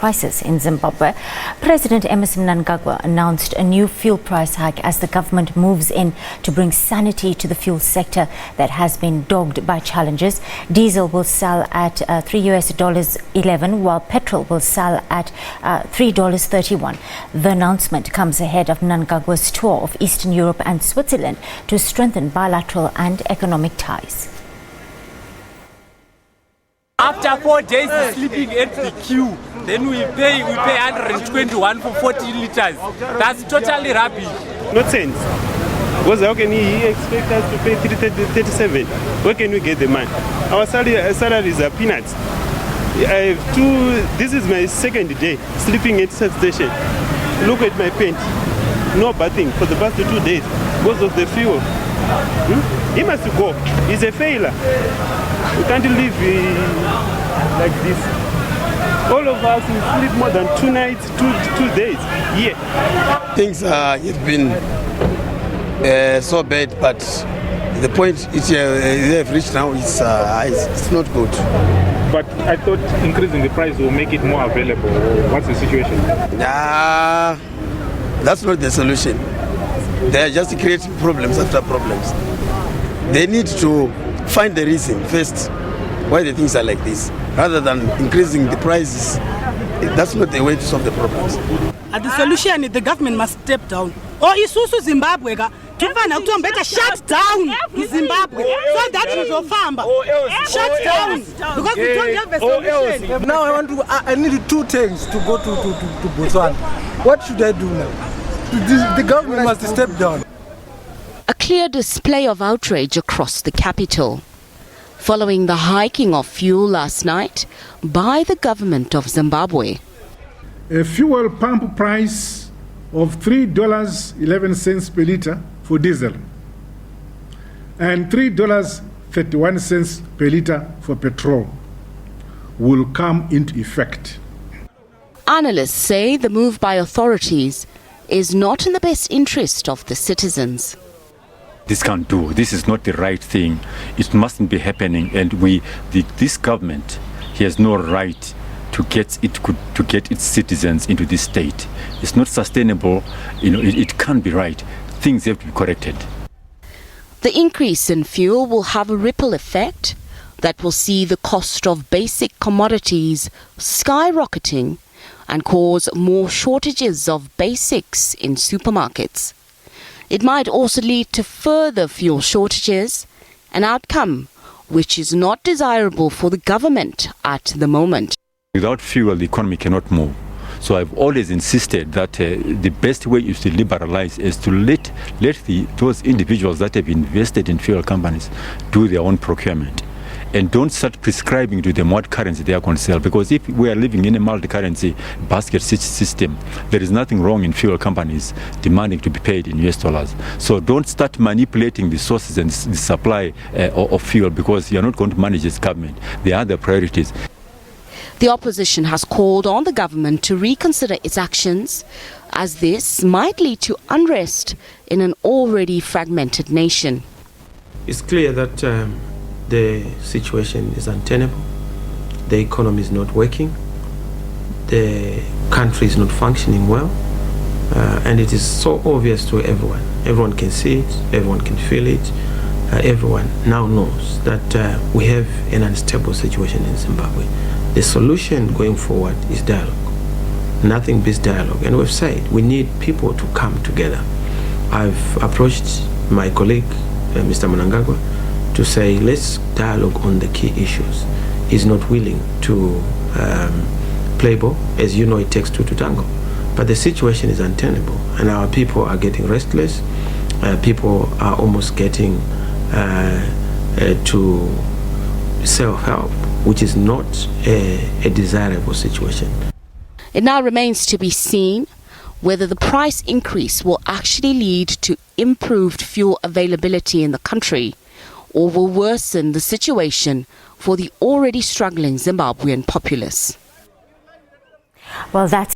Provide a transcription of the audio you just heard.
crisis in Zimbabwe. President Emmerson Mnangagwa announced a new fuel price hike as the government moves in to bring sanity to the fuel sector that has been dogged by challenges. Diesel will sell at $3.11, while petrol will sell at $3.31. The announcement comes ahead of Mnangagwa's tour of Eastern Europe and Switzerland to strengthen bilateral and economic ties. After 4 days sleeping at the queue, then we pay 121 for 40 liters. That's totally rubbish. Not sense. Because how can he expect us to pay 337? Where can we get the money? Our salaries are peanuts. This is my second day sleeping at such station. Look at my paint. No bathing for the past 2 days because of the fuel. He must go. He's a failure. We can't live like this. All of us will sleep more than 2 nights, 2 days. Yeah. Things have been so bad, but the point they have reached now is it's not good. But I thought increasing the price will make it more available. What's the situation? Nah, that's not the solution. They are just creating problems after problems. They need to find the reason first why the things are like this, rather than increasing the prices. That's not the way to solve the problems. The solution is the government must step down. Or isusu Zimbabwe ka better shut down Zimbabwe so that it will farm. Shut down because we don't have a solution. Now I need 2 things to go to Botswana. What should I do now? The government must step down. A clear display of outrage across the capital, following the hiking of fuel last night by the government of Zimbabwe. A fuel pump price of $3.11 per litre for diesel and $3.31 per litre for petrol will come into effect. Analysts say the move by authorities is not in the best interest of the citizens. This can't do. This is not the right thing. It mustn't be happening. And this government has no right to get its citizens into this state. It's not sustainable. It can't be right. Things have to be corrected. The increase in fuel will have a ripple effect that will see the cost of basic commodities skyrocketing and cause more shortages of basics in supermarkets. It might also lead to further fuel shortages, an outcome which is not desirable for the government at the moment. Without fuel, the economy cannot move. So I've always insisted that the best way is to liberalize, is to let those individuals that have invested in fuel companies do their own procurement. And don't start prescribing to them what currency they are going to sell. Because if we are living in a multi-currency basket system, there is nothing wrong in fuel companies demanding to be paid in US dollars. So don't start manipulating the sources and the supply of fuel, because you are not going to manage this government. There are other priorities. The opposition has called on the government to reconsider its actions, as this might lead to unrest in an already fragmented nation. It's clear that the situation is untenable. The economy is not working. The country is not functioning well. And it is so obvious to everyone. Everyone can see it. Everyone can feel it. Everyone now knows that we have an unstable situation in Zimbabwe. The solution going forward is dialogue. Nothing beats dialogue. And we've said we need people to come together. I've approached my colleague, Mr. Mnangagwa, to say let's dialogue on the key issues. He's not willing to play ball. As you know, it takes 2 to tango. But the situation is untenable, and our people are getting restless. People are almost getting to self-help, which is not a desirable situation. It now remains to be seen whether the price increase will actually lead to improved fuel availability in the country, or will worsen the situation for the already struggling Zimbabwean populace. Well, that's